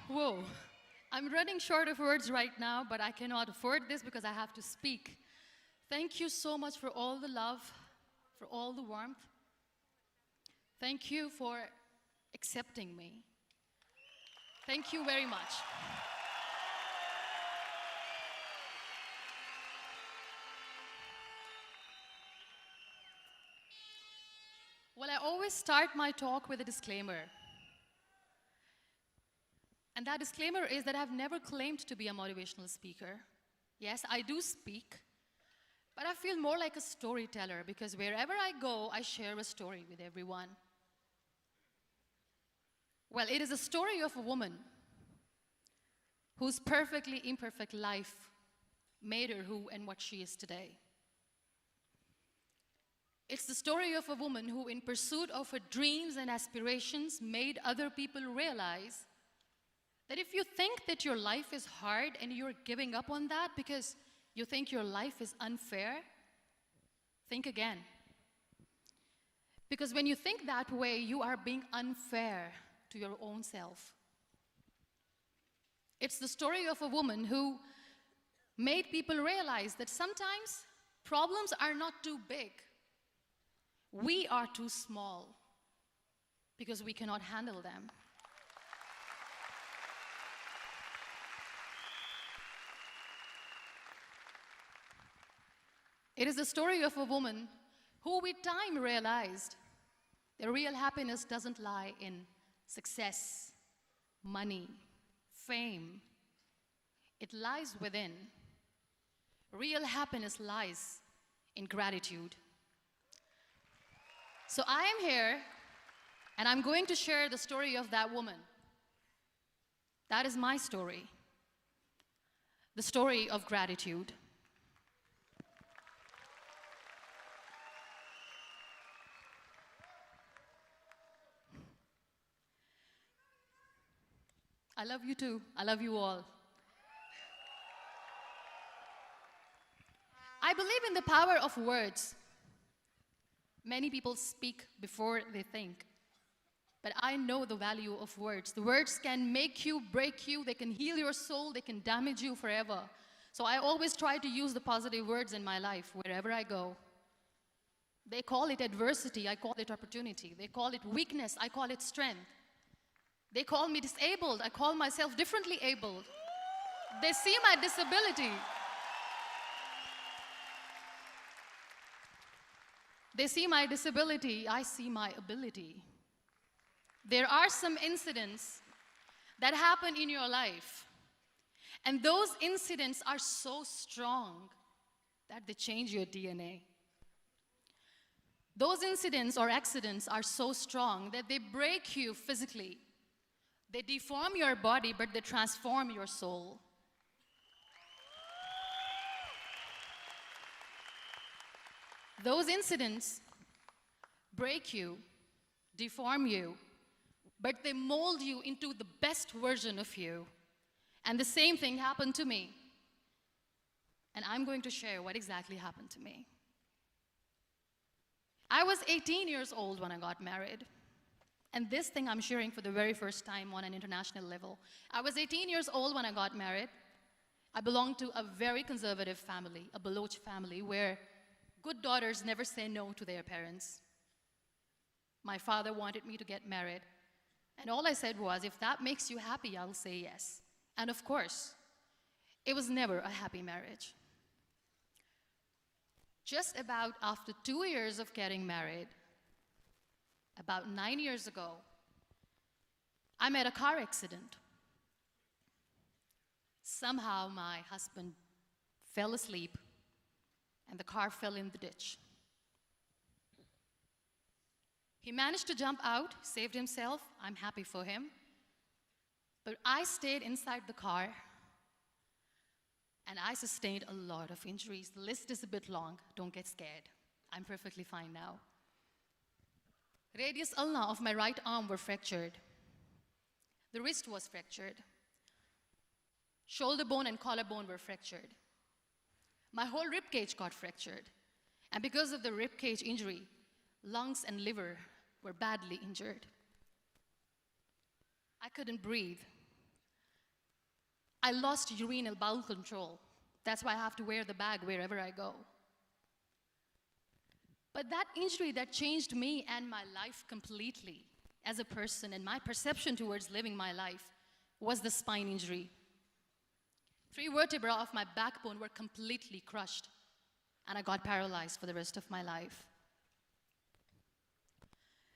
Whoa. I'm running short of words right now, but I cannot afford this because I have to speak. Thank you so much for all the love, for all the warmth. Thank you for accepting me. Thank you very much. Well, I always start my talk with a disclaimer. And that disclaimer is that I've never claimed to be a motivational speaker. Yes, I do speak, but I feel more like a storyteller because wherever I go, I share a story with everyone. Well, it is a story of a woman whose perfectly imperfect life made her who and what she is today. It's the story of a woman who, in pursuit of her dreams and aspirations, made other people realize that if you think that your life is hard and you're giving up on that because you think your life is unfair, think again. Because when you think that way, you are being unfair to your own self. It's the story of a woman who made people realize that sometimes problems are not too big. We are too small because we cannot handle them. It is the story of a woman who with time realized that real happiness doesn't lie in success, money, fame. It lies within. Real happiness lies in gratitude. So I am here, and I'm going to share the story of that woman. That is my story. The story of gratitude. I love you too. I love you all. I believe in the power of words. Many people speak before they think. But I know the value of words. The words can make you, break you, they can heal your soul, they can damage you forever. So I always try to use the positive words in my life wherever I go. They call it adversity, I call it opportunity. They call it weakness, I call it strength. They call me disabled, I call myself differently abled. They see my disability. They see my disability, I see my ability. There are some incidents that happen in your life, and those incidents are so strong that they change your DNA. Those incidents or accidents are so strong that they break you physically. They deform your body, but they transform your soul. Those incidents break you, deform you, but they mold you into the best version of you. And the same thing happened to me. And I'm going to share what exactly happened to me. I was 18 years old when I got married. And this thing I'm sharing for the very first time on an international level. I was 18 years old when I got married. I belonged to a very conservative family, a Baloch family, where good daughters never say no to their parents. My father wanted me to get married. And all I said was, if that makes you happy, I'll say yes. And of course, it was never a happy marriage. Just about after 2 years of getting married, about 9 years ago, I met a car accident. Somehow my husband fell asleep and the car fell in the ditch. He managed to jump out, saved himself. I'm happy for him. But I stayed inside the car and I sustained a lot of injuries. The list is a bit long. Don't get scared. I'm perfectly fine now. Radius ulna of my right arm were fractured. The wrist was fractured. Shoulder bone and collarbone were fractured. My whole rib cage got fractured. And because of the rib cage injury, lungs and liver were badly injured. I couldn't breathe. I lost urinary bowel control. That's why I have to wear the bag wherever I go. But that injury that changed me and my life completely as a person and my perception towards living my life was the spine injury. 3 vertebrae of my backbone were completely crushed, and I got paralyzed for the rest of my life.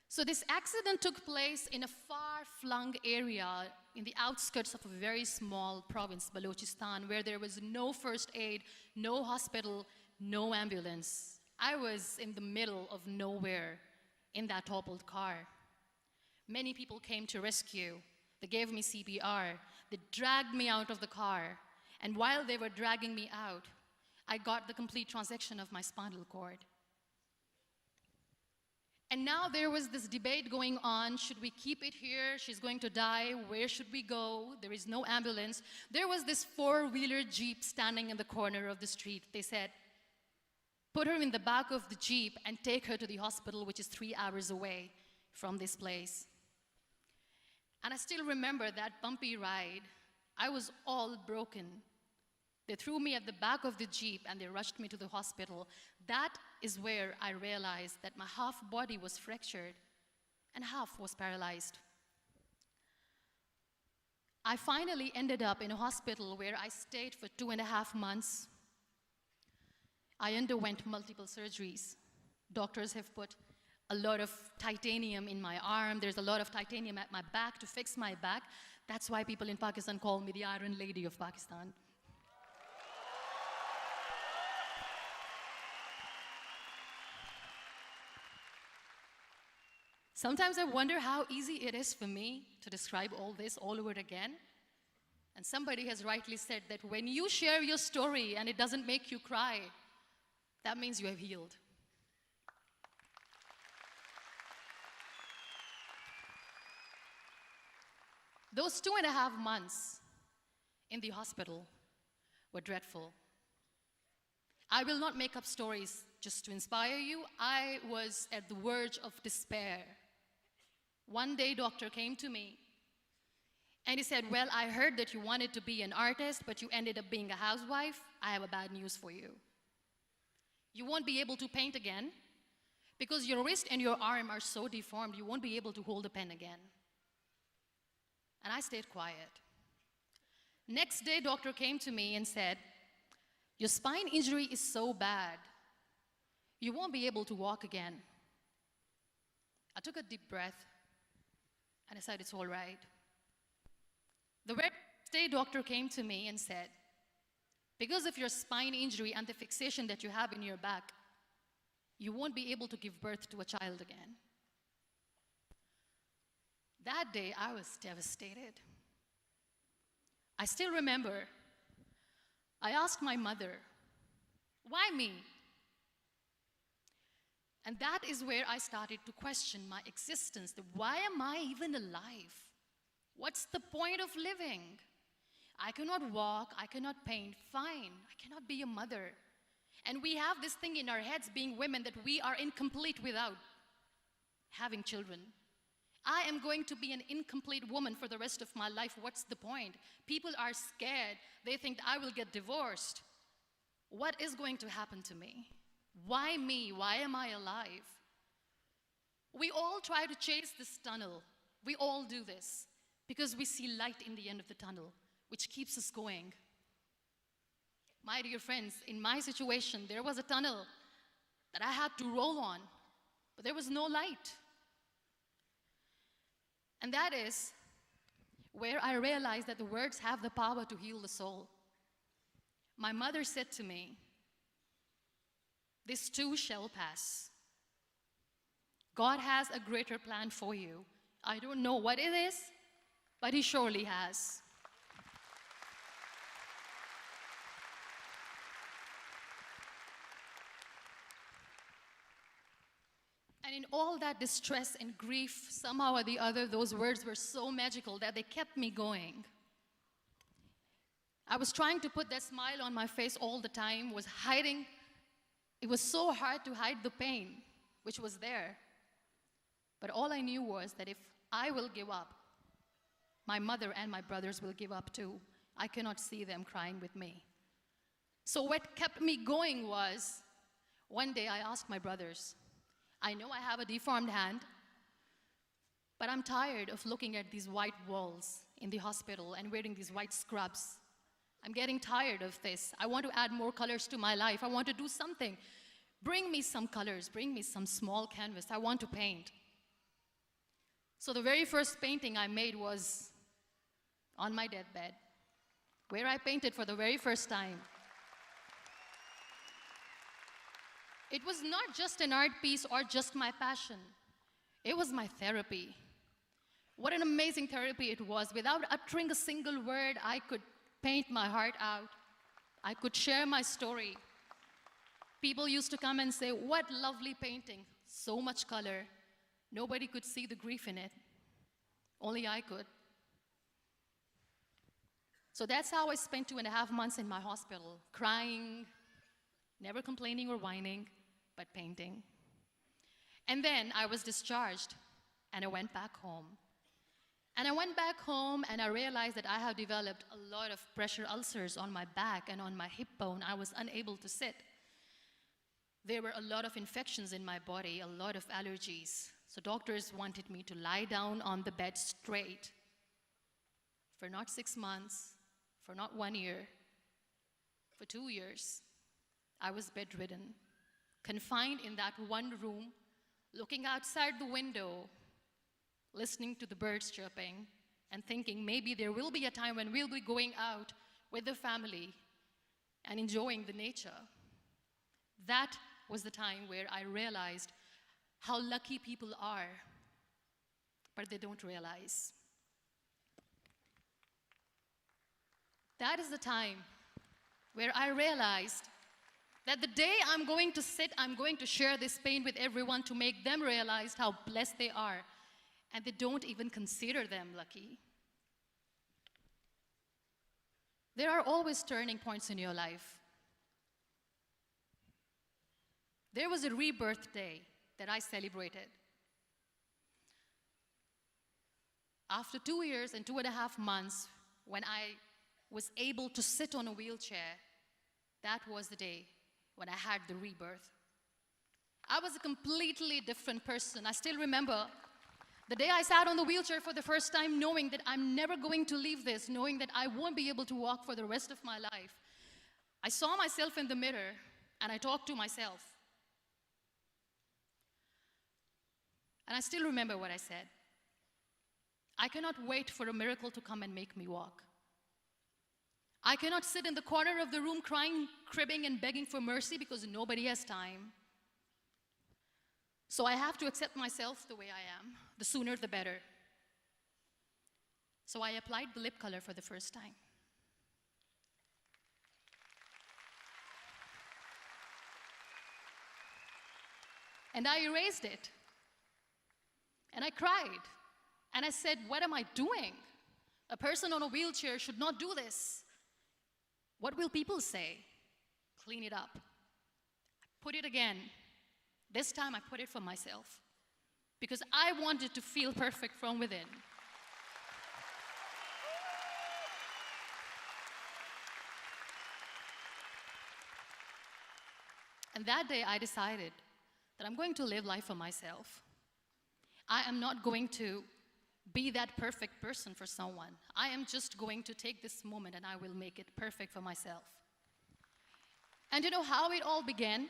So this accident took place in a far-flung area in the outskirts of a very small province, Balochistan, where there was no first aid, no hospital, no ambulance. I was in the middle of nowhere in that toppled car. Many people came to rescue. They gave me CPR. They dragged me out of the car. And while they were dragging me out, I got the complete transection of my spinal cord. And now there was this debate going on. Should we keep it here? She's going to die. Where should we go? There is no ambulance. There was this 4-wheeler Jeep standing in the corner of the street. They said, put her in the back of the Jeep and take her to the hospital, which is 3 hours away from this place. And I still remember that bumpy ride. I was all broken. They threw me at the back of the Jeep and they rushed me to the hospital. That is where I realized that my half body was fractured and half was paralyzed. I finally ended up in a hospital where I stayed for 2.5 months. I underwent multiple surgeries. Doctors have put a lot of titanium in my arm. There's a lot of titanium at my back to fix my back. That's why people in Pakistan call me the Iron Lady of Pakistan. Sometimes I wonder how easy it is for me to describe all this all over again. And somebody has rightly said that when you share your story and it doesn't make you cry, that means you have healed. Those 2.5 months in the hospital were dreadful. I will not make up stories just to inspire you. I was at the verge of despair. One day, doctor came to me and he said, well, I heard that you wanted to be an artist, but you ended up being a housewife. I have a bad news for you. You won't be able to paint again because your wrist and your arm are so deformed, you won't be able to hold a pen again. And I stayed quiet. Next day, doctor came to me and said, your spine injury is so bad, you won't be able to walk again. I took a deep breath and I said, it's all right. The next day, doctor came to me and said, because of your spine injury and the fixation that you have in your back, you won't be able to give birth to a child again. That day, I was devastated. I still remember, I asked my mother, why me? And that is where I started to question my existence. Why am I even alive? What's the point of living? I cannot walk, I cannot paint, fine. I cannot be a mother. And we have this thing in our heads, being women, that we are incomplete without having children. I am going to be an incomplete woman for the rest of my life. What's the point? People are scared. They think I will get divorced. What is going to happen to me? Why me? Why am I alive? We all try to chase this tunnel. We all do this because we see light in the end of the tunnel, which keeps us going. My dear friends, in my situation, there was a tunnel that I had to roll on, but there was no light. And that is where I realized that the words have the power to heal the soul. My mother said to me, this too shall pass. God has a greater plan for you. I don't know what it is, but He surely has. And in all that distress and grief, somehow or the other, those words were so magical that they kept me going. I was trying to put that smile on my face all the time, was hiding. It was so hard to hide the pain, which was there. But all I knew was that if I will give up, my mother and my brothers will give up too. I cannot see them crying with me. So what kept me going was, one day I asked my brothers, I know I have a deformed hand, but I'm tired of looking at these white walls in the hospital and wearing these white scrubs. I'm getting tired of this. I want to add more colors to my life. I want to do something. Bring me some colors. Bring me some small canvas. I want to paint. So the very first painting I made was on my deathbed, where I painted for the very first time. It was not just an art piece or just my passion. It was my therapy. What an amazing therapy it was. Without uttering a single word, I could paint my heart out. I could share my story. People used to come and say, what lovely painting, so much color. Nobody could see the grief in it. Only I could. So that's how I spent 2.5 months in my hospital, crying, never complaining or whining, but painting. And then I was discharged, and I went back home. And I went back home, and I realized that I have developed a lot of pressure ulcers on my back and on my hip bone. I was unable to sit. There were a lot of infections in my body, a lot of allergies. So doctors wanted me to lie down on the bed straight for not 6 months, for not 1 year, for 2 years. I was bedridden, confined in that one room, looking outside the window, listening to the birds chirping, and thinking maybe there will be a time when we'll be going out with the family and enjoying the nature. That was the time where I realized how lucky people are, but they don't realize. That is the time where I realized that the day I'm going to sit, I'm going to share this pain with everyone to make them realize how blessed they are, and they don't even consider them lucky. There are always turning points in your life. There was a rebirth day that I celebrated. After 2 years and 2.5 months, when I was able to sit on a wheelchair, that was the day when I had the rebirth. I was a completely different person. I still remember the day I sat on the wheelchair for the first time, knowing that I'm never going to leave this, knowing that I won't be able to walk for the rest of my life. I saw myself in the mirror, and I talked to myself. And I still remember what I said. I cannot wait for a miracle to come and make me walk. I cannot sit in the corner of the room crying, cribbing, and begging for mercy because nobody has time. So I have to accept myself the way I am. The sooner, the better. So I applied the lip color for the first time. And I erased it. And I cried. And I said, what am I doing? A person on a wheelchair should not do this. What will people say? Clean it up. Put it again. This time I put it for myself, because I wanted to feel perfect from within. And that day I decided that I'm going to live life for myself. I am not going to be that perfect person for someone. I am just going to take this moment and I will make it perfect for myself. And you know how it all began?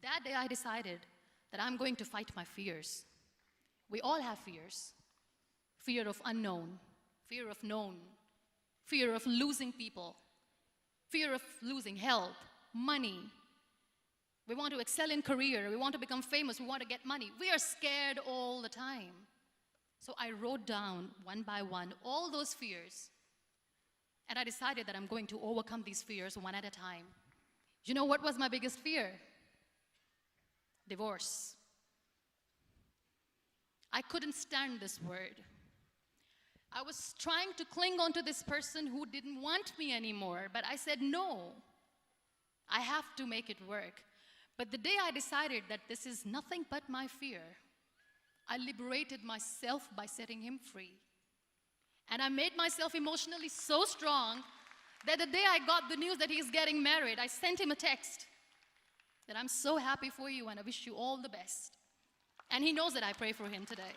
That day I decided that I'm going to fight my fears. We all have fears. Fear of unknown, fear of known, fear of losing people, fear of losing health, money. We want to excel in career, we want to become famous, we want to get money. We are scared all the time. So I wrote down one by one all those fears, and I decided that I'm going to overcome these fears one at a time. You know what was my biggest fear? Divorce. I couldn't stand this word. I was trying to cling on to this person who didn't want me anymore, but I said, no, I have to make it work. But the day I decided that this is nothing but my fear, I liberated myself by setting him free. And I made myself emotionally so strong that the day I got the news that he's getting married, I sent him a text that I'm so happy for you and I wish you all the best. And he knows that I pray for him today.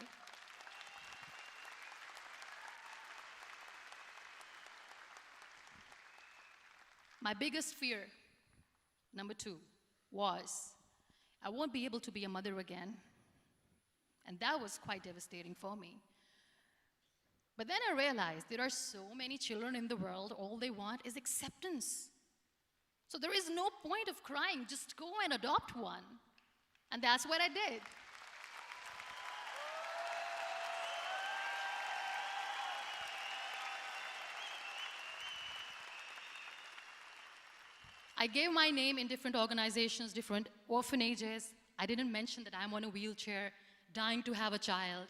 My biggest fear, number 2, was I won't be able to be a mother again. And that was quite devastating for me. But then I realized there are so many children in the world, all they want is acceptance. So there is no point of crying, just go and adopt one. And that's what I did. I gave my name in different organizations, different orphanages. I didn't mention that I'm on a wheelchair, dying to have a child.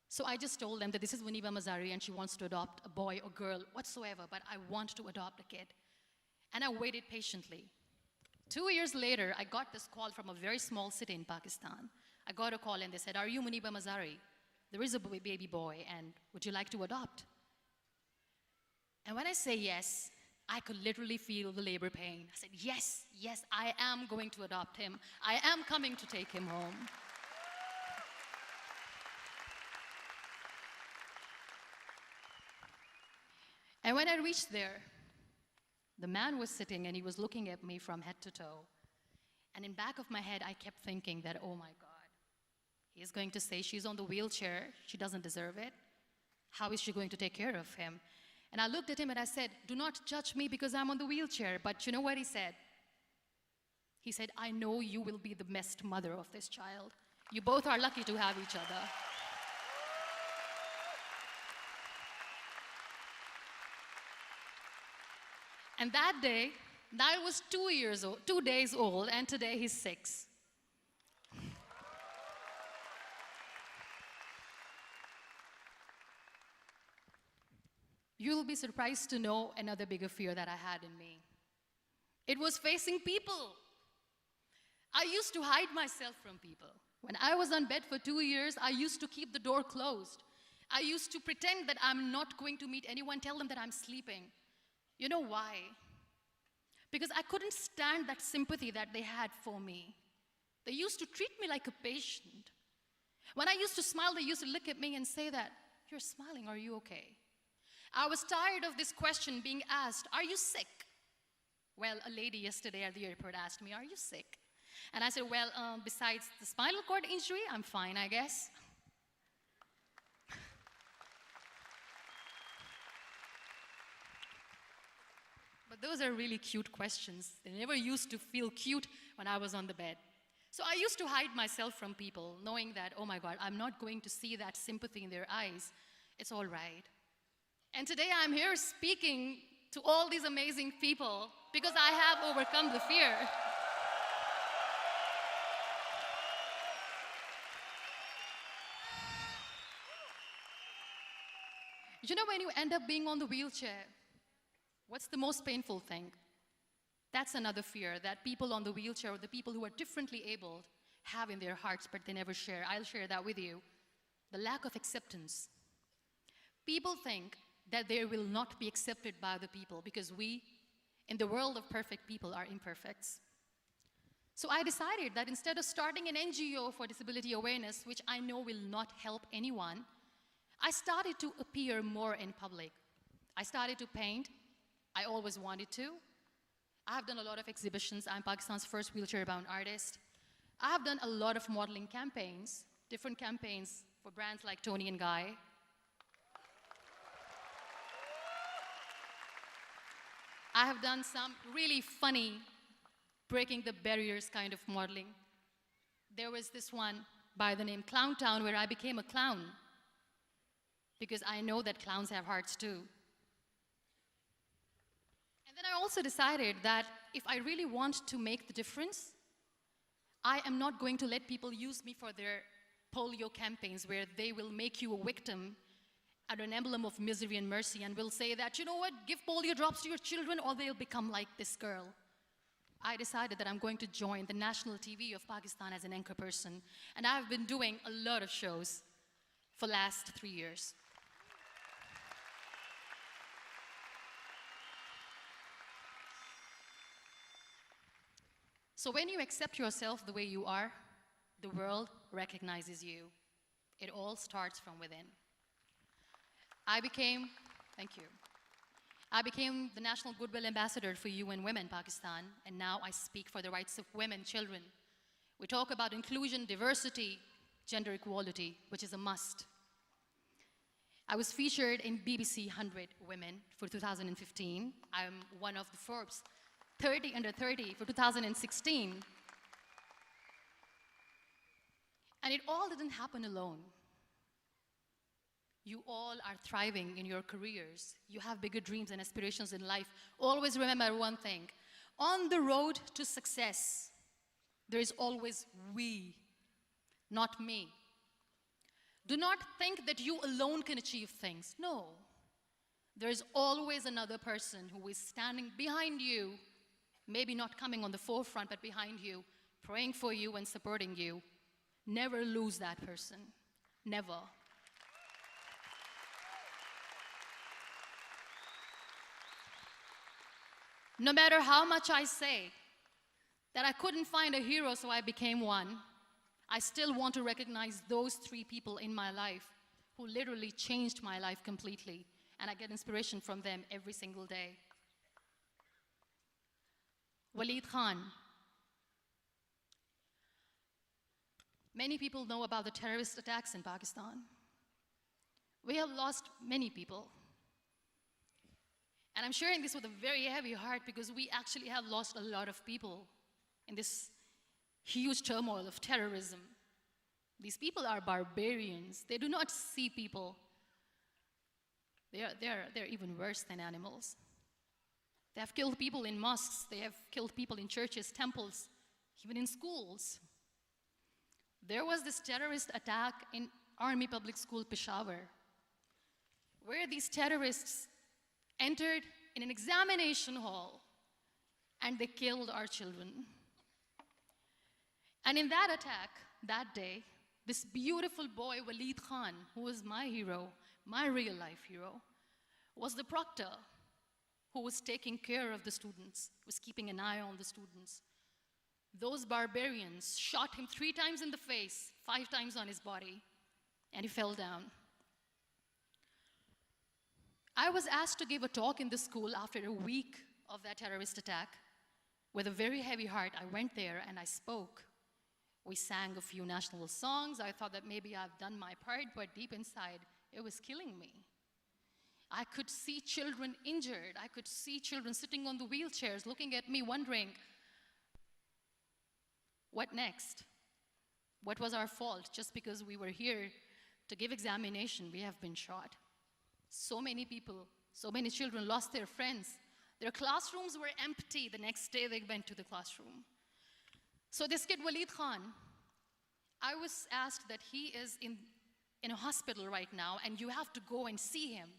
So I just told them that this is Muniba Mazari and she wants to adopt a boy or girl, whatsoever, but I want to adopt a kid. And I waited patiently. 2 years later, I got this call from a very small city in Pakistan. I got a call and they said, "Are you Muniba Mazari? There is a baby boy and would you like to adopt?" And when I say yes, I could literally feel the labor pain. I said, yes, yes, I am going to adopt him. I am coming to take him home. And when I reached there, the man was sitting and he was looking at me from head to toe. And in back of my head, I kept thinking that, oh my God, he is going to say she's on the wheelchair, she doesn't deserve it. How is she going to take care of him? And I looked at him and I said, do not judge me because I'm on the wheelchair. But you know what he said? He said, I know you will be the best mother of this child. You both are lucky to have each other. And that day, I was 2 days old, and today he's 6. You'll be surprised to know another bigger fear that I had in me. It was facing people. I used to hide myself from people. When I was on bed for 2 years, I used to keep the door closed. I used to pretend that I'm not going to meet anyone, tell them that I'm sleeping. You know why? Because I couldn't stand that sympathy that they had for me. They used to treat me like a patient. When I used to smile, they used to look at me and say that, you're smiling, are you okay? I was tired of this question being asked, are you sick? Well, a lady yesterday at the airport asked me, are you sick? And I said, well, besides the spinal cord injury, I'm fine, I guess. But those are really cute questions. They never used to feel cute when I was on the bed. So I used to hide myself from people, knowing that, oh my God, I'm not going to see that sympathy in their eyes. It's all right. And today I'm here speaking to all these amazing people because I have overcome the fear. You know, when you end up being on the wheelchair, what's the most painful thing? That's another fear that people on the wheelchair or the people who are differently abled have in their hearts, but they never share. I'll share that with you. The lack of acceptance. People think that they will not be accepted by the people because we, in the world of perfect people, are imperfects. So I decided that instead of starting an NGO for disability awareness, which I know will not help anyone, I started to appear more in public. I started to paint. I always wanted to. I have done a lot of exhibitions. I'm Pakistan's first wheelchair-bound artist. I have done a lot of modeling campaigns, different campaigns for brands like Tony and Guy. I have done some really funny, breaking the barriers kind of modeling. There was this one by the name Clown Town where I became a clown because I know that clowns have hearts too. And then I also decided that if I really want to make the difference, I am not going to let people use me for their polio campaigns where they will make you a victim and an emblem of misery and mercy and will say that, you know what, give polio drops to your children or they'll become like this girl. I decided that I'm going to join the national TV of Pakistan as an anchor person. And I've been doing a lot of shows for the last 3 years. So when you accept yourself the way you are, the world recognizes you. It all starts from within. Thank you. I became the National Goodwill Ambassador for UN Women Pakistan, and now I speak for the rights of women, children. We talk about inclusion, diversity, gender equality, which is a must. I was featured in BBC 100 Women for 2015. I'm one of the Forbes 30 under 30 for 2016. And it all didn't happen alone. You all are thriving in your careers. You have bigger dreams and aspirations in life. Always remember one thing. On the road to success, there is always we, not me. Do not think that you alone can achieve things. No. There is always another person who is standing behind you, maybe not coming on the forefront, but behind you, praying for you and supporting you. Never lose that person. Never. No matter how much I say that I couldn't find a hero, so I became one, I still want to recognize those 3 people in my life who literally changed my life completely, and I get inspiration from them every single day. Waleed Khan. Many people know about the terrorist attacks in Pakistan. We have lost many people. And I'm sharing this with a very heavy heart because we actually have lost a lot of people in this huge turmoil of terrorism. These people are barbarians. They do not see people. They're even worse than animals. They have killed people in mosques. They have killed people in churches, temples, even in schools. There was this terrorist attack in Army Public School, Peshawar, where these terrorists entered in an examination hall and they killed our children. And in that attack, that day, this beautiful boy, Waleed Khan, who was my hero, my real life hero, was the proctor who was taking care of the students, was keeping an eye on the students. Those barbarians shot him 3 times in the face, 5 times on his body, and he fell down. I was asked to give a talk in the school after a week of that terrorist attack. With a very heavy heart, I went there and I spoke. We sang a few national songs. I thought that maybe I've done my part, but deep inside, it was killing me. I could see children injured. I could see children sitting on the wheelchairs, looking at me, wondering, what next? What was our fault? Just because we were here to give examination, we have been shot. So many people, so many children lost their friends. Their classrooms were empty. The next day they went to the classroom. So this kid, Waleed Khan, I was asked that he is in a hospital right now, and you have to go and see him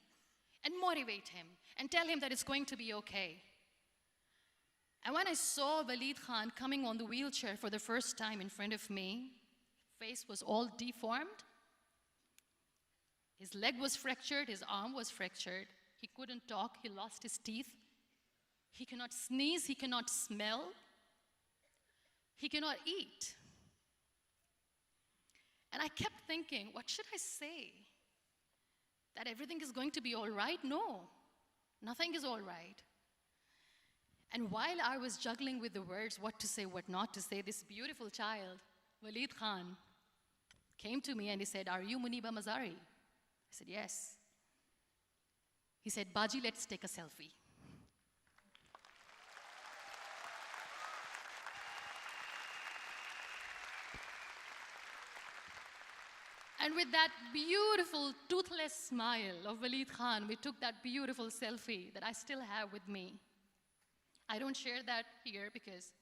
and motivate him and tell him that it's going to be okay. And when I saw Waleed Khan coming on the wheelchair for the first time in front of me, face was all deformed. His leg was fractured, his arm was fractured. He couldn't talk, he lost his teeth. He cannot sneeze, he cannot smell. He cannot eat. And I kept thinking, what should I say? That everything is going to be all right? No, nothing is all right. And while I was juggling with the words, what to say, what not to say, this beautiful child, Waleed Khan, came to me and he said, "Are you Muniba Mazari?" I said, "Yes." He said, "Baji, let's take a selfie." And with that beautiful, toothless smile of Waleed Khan, we took that beautiful selfie that I still have with me. I don't share that here because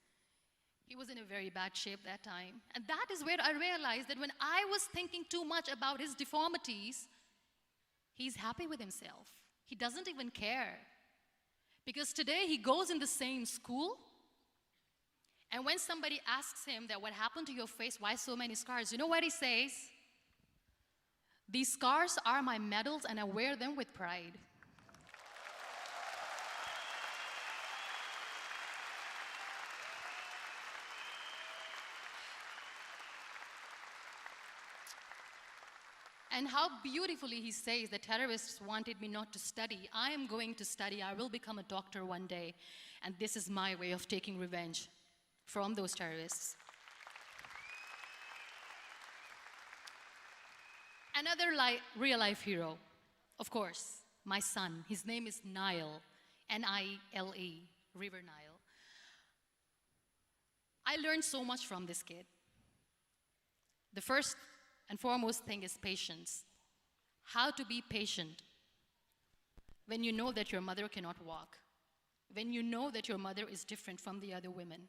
he was in a very bad shape that time. And that is where I realized that when I was thinking too much about his deformities, he's happy with himself. He doesn't even care. Because today he goes in the same school, and when somebody asks him that what happened to your face, why so many scars, you know what he says? "These scars are my medals and I wear them with pride." And how beautifully he says the terrorists wanted me not to study. I am going to study. I will become a doctor one day. And this is my way of taking revenge from those terrorists. Another real-life hero, of course, my son. His name is Nile, N-I-L-E, River Nile. I learned so much from this kid. The first and foremost thing is patience. How to be patient when you know that your mother cannot walk, when you know that your mother is different from the other women,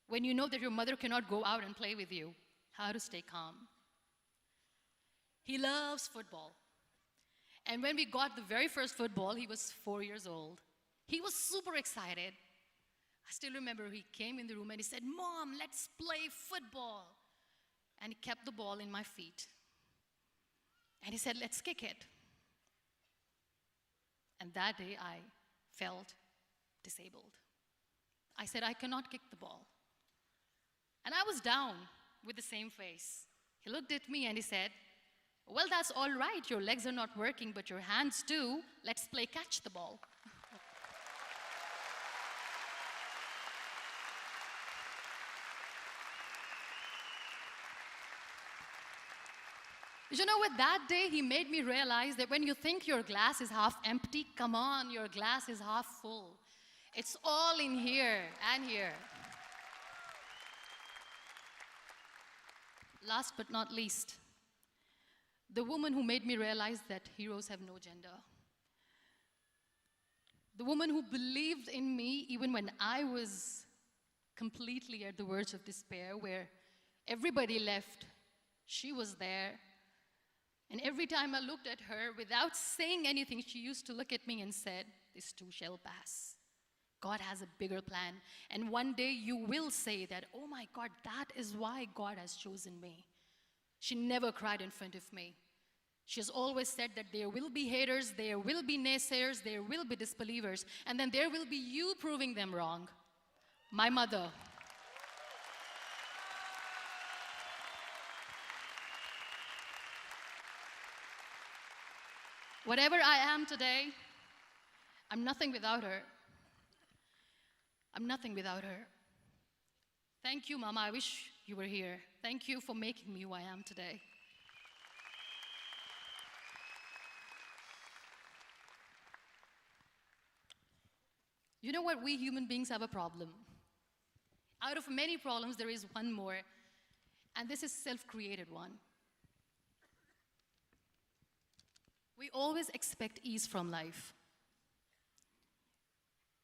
when you know that your mother cannot go out and play with you, how to stay calm. He loves football. And when we got the very first football, he was 4 years old. He was super excited. I still remember he came in the room and he said, "Mom, let's play football." And he kept the ball in my feet. And he said, "Let's kick it." And that day I felt disabled. I said, "I cannot kick the ball." And I was down with the same face. He looked at me and he said, "Well, that's all right. Your legs are not working, but your hands do. Let's play catch the ball." You know what? That day he made me realize that when you think your glass is half empty, come on, your glass is half full. It's all in here and here. Last but not least, the woman who made me realize that heroes have no gender. The woman who believed in me even when I was completely at the verge of despair, where everybody left, she was there. And every time I looked at her, without saying anything, she used to look at me and said, "This too shall pass. God has a bigger plan. And one day you will say that, 'Oh my God, that is why God has chosen me.'" She never cried in front of me. She has always said that there will be haters, there will be naysayers, there will be disbelievers, and then there will be you proving them wrong. My mother. Whatever I am today, I'm nothing without her. I'm nothing without her. Thank you, Mama. I wish you were here. Thank you for making me who I am today. You know what? We human beings have a problem. Out of many problems, there is one more, and this is self-created one. We always expect ease from life.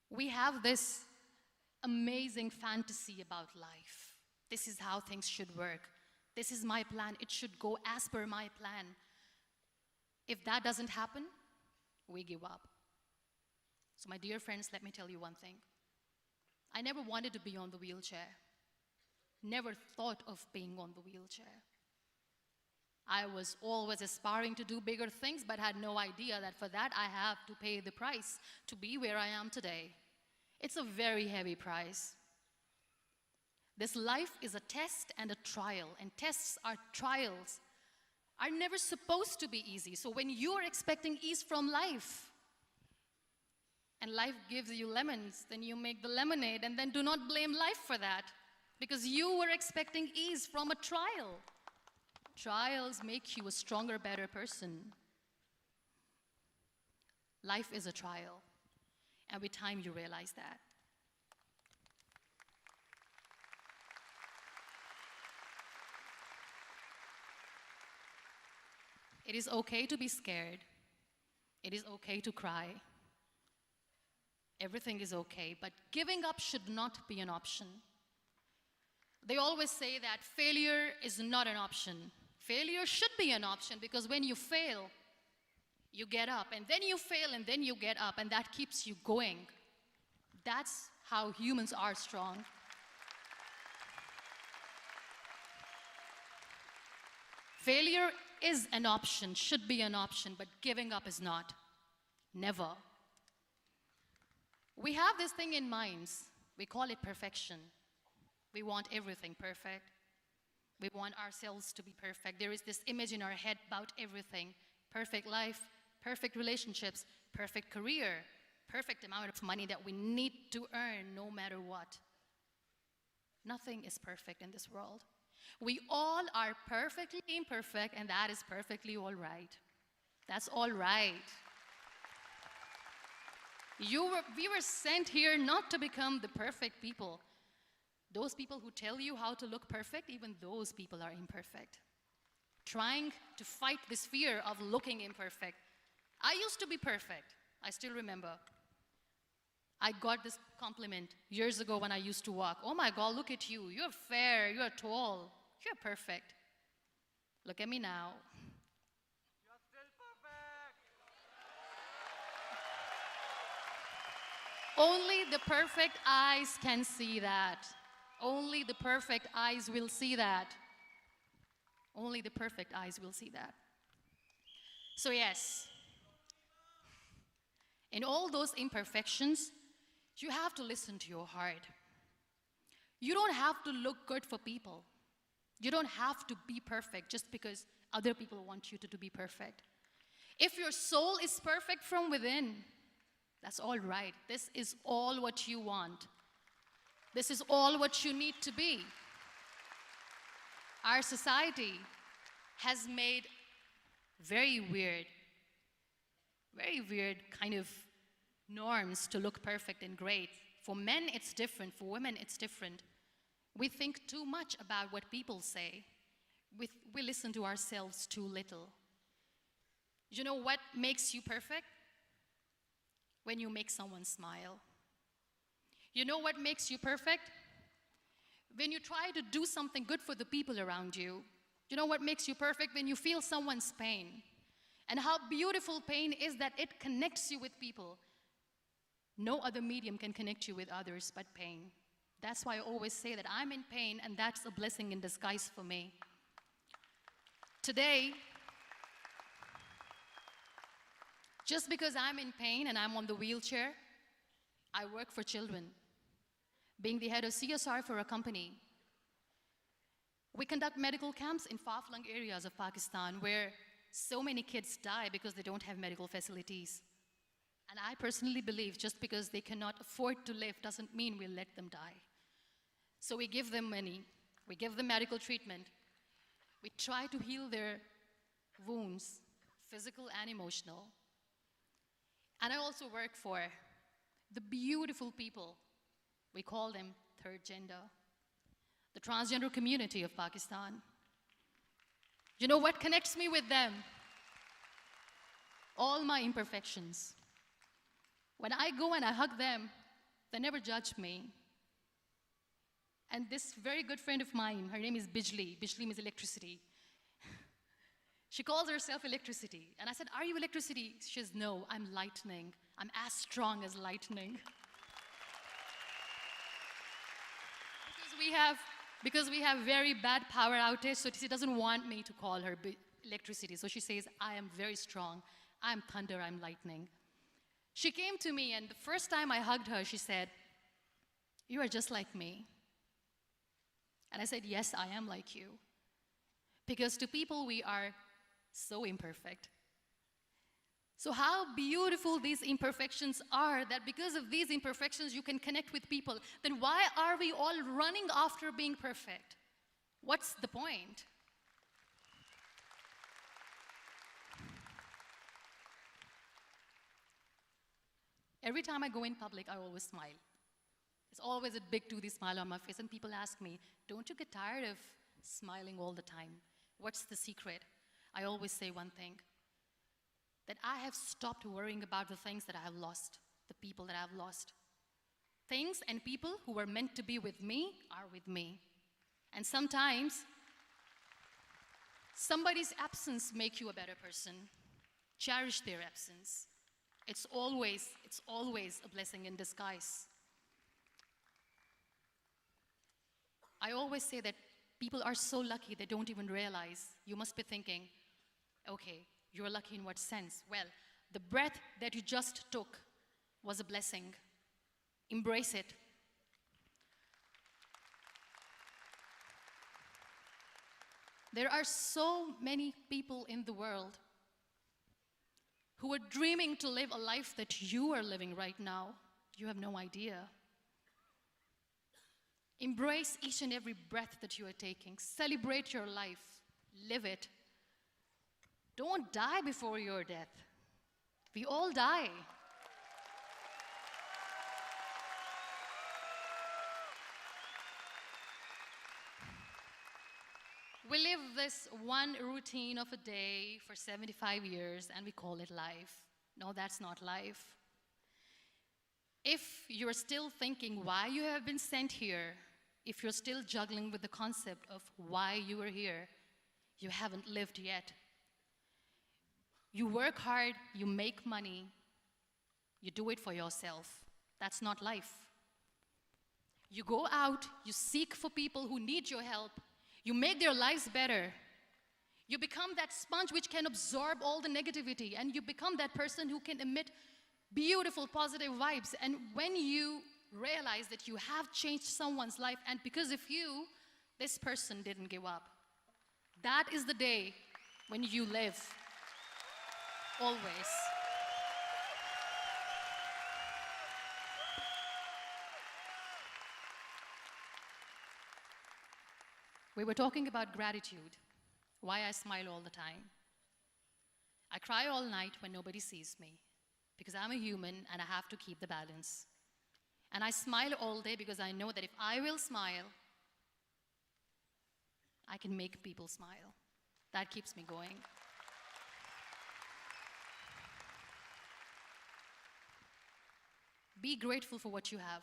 We have this amazing fantasy about life. This is how things should work. This is my plan. It should go as per my plan. If that doesn't happen, we give up. So my dear friends, let me tell you one thing. I never wanted to be on the wheelchair. Never thought of being on the wheelchair. I was always aspiring to do bigger things, but had no idea that for that I have to pay the price to be where I am today. It's a very heavy price. This life is a test and a trial, and tests are trials are never supposed to be easy. So when you are expecting ease from life, and life gives you lemons, then you make the lemonade, and then do not blame life for that, because you were expecting ease from a trial. Trials make you a stronger, better person. Life is a trial, and with time you realize that. It is okay to be scared. It is okay to cry. Everything is okay, but giving up should not be an option. They always say that failure is not an option. Failure should be an option, because when you fail, you get up, and then you fail, and then you get up, and that keeps you going. That's how humans are strong. Failure is an option, should be an option, but giving up is not. Never. We have this thing in minds. We call it perfection. We want everything perfect. We want ourselves to be perfect. There is this image in our head about everything. Perfect life, perfect relationships, perfect career, perfect amount of money that we need to earn no matter what. Nothing is perfect in this world. We all are perfectly imperfect, and that is perfectly all right. That's all right. We were sent here not to become the perfect people. Those people who tell you how to look perfect, even those people are imperfect. Trying to fight this fear of looking imperfect. I used to be perfect. I still remember. I got this compliment years ago when I used to walk. Oh my God, look at you. You're fair, you're tall, you're perfect. Look at me now. You're still perfect. Only the perfect eyes can see that. Only the perfect eyes will see that. Only the perfect eyes will see that. So yes, in all those imperfections, you have to listen to your heart. You don't have to look good for people. You don't have to be perfect just because other people want you to be perfect. If your soul is perfect from within, that's all right. This is all what you want. This is all what you need to be. Our society has made very weird kind of norms to look perfect and great. For men, it's different. For women, it's different. We think too much about what people say. We listen to ourselves too little. You know what makes you perfect? When you make someone smile. You know what makes you perfect? When you try to do something good for the people around you. You know what makes you perfect? When you feel someone's pain. And how beautiful pain is that it connects you with people. No other medium can connect you with others but pain. That's why I always say that I'm in pain, and that's a blessing in disguise for me. Today, just because I'm in pain and I'm on the wheelchair, I work for children. Being the head of CSR for a company, we conduct medical camps in far-flung areas of Pakistan where so many kids die because they don't have medical facilities. And I personally believe just because they cannot afford to live doesn't mean we'll let them die. So we give them money, we give them medical treatment, we try to heal their wounds, physical and emotional. And I also work for the beautiful people, we call them third gender, the transgender community of Pakistan. You know what connects me with them? All my imperfections. When I go and I hug them, they never judge me. And this very good friend of mine, her name is Bijli. Bijli means electricity. She calls herself electricity. And I said, are you electricity? She says, no, I'm lightning. I'm as strong as lightning. Because we have very bad power outage, so she doesn't want me to call her electricity. So she says, I am very strong. I'm thunder, I'm lightning. She came to me, and the first time I hugged her, she said, you are just like me. And I said, yes, I am like you. Because to people, we are so imperfect. So how beautiful these imperfections are, that because of these imperfections, you can connect with people. Then why are we all running after being perfect? What's the point? Every time I go in public, I always smile. It's always a big toothy smile on my face, and people ask me, don't you get tired of smiling all the time? What's the secret? I always say one thing, that I have stopped worrying about the things that I have lost, the people that I have lost. Things and people who were meant to be with me are with me. And sometimes, somebody's absence makes you a better person. Cherish their absence. It's always a blessing in disguise. I always say that people are so lucky they don't even realize. You must be thinking, okay, you're lucky in what sense? Well, the breath that you just took was a blessing. Embrace it. There are so many people in the world who are dreaming to live a life that you are living right now. You have no idea. Embrace each and every breath that you are taking. Celebrate your life. Live it. Don't die before your death. We all die. We live this one routine of a day for 75 years and we call it life. No, that's not life. If you're still thinking why you have been sent here, if you're still juggling with the concept of why you are here, you haven't lived yet. You work hard, you make money, you do it for yourself. That's not life. You go out, you seek for people who need your help, you make their lives better. You become that sponge which can absorb all the negativity, and you become that person who can emit beautiful, positive vibes. And when you realize that you have changed someone's life, and because of you, this person didn't give up, that is the day when you live. Always. We were talking about gratitude, why I smile all the time. I cry all night when nobody sees me, because I'm a human and I have to keep the balance. And I smile all day because I know that if I will smile, I can make people smile. That keeps me going. Be grateful for what you have,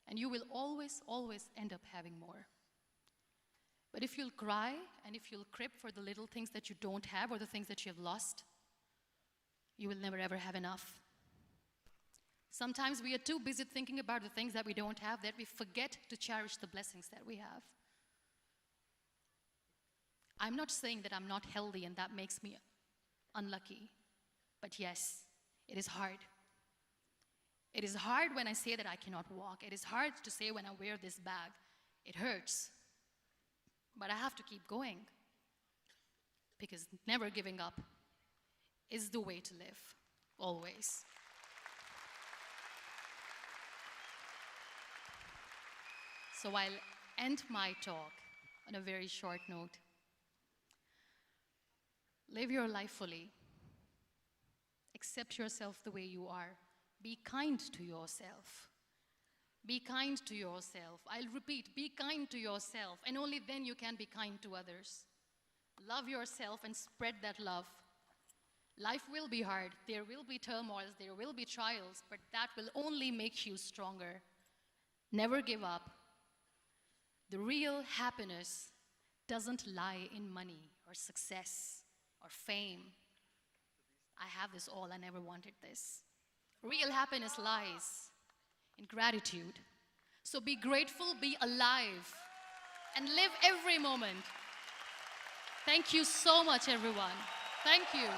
and you will always, always end up having more. But if you'll cry and if you'll crib for the little things that you don't have or the things that you have lost, you will never ever have enough. Sometimes we are too busy thinking about the things that we don't have that we forget to cherish the blessings that we have. I'm not saying that I'm not healthy and that makes me unlucky, but yes, it is hard. It is hard when I say that I cannot walk. It is hard to say when I wear this bag. It hurts. But I have to keep going, because never giving up is the way to live, always. So I'll end my talk on a very short note. Live your life fully. Accept yourself the way you are. Be kind to yourself. Be kind to yourself. I'll repeat, be kind to yourself, and only then you can be kind to others. Love yourself and spread that love. Life will be hard. There will be turmoils. There will be trials, but that will only make you stronger. Never give up. The real happiness doesn't lie in money or success or fame. I have this all. I never wanted this. Real happiness lies in gratitude. So be grateful, be alive, and live every moment. Thank you so much, everyone. Thank you.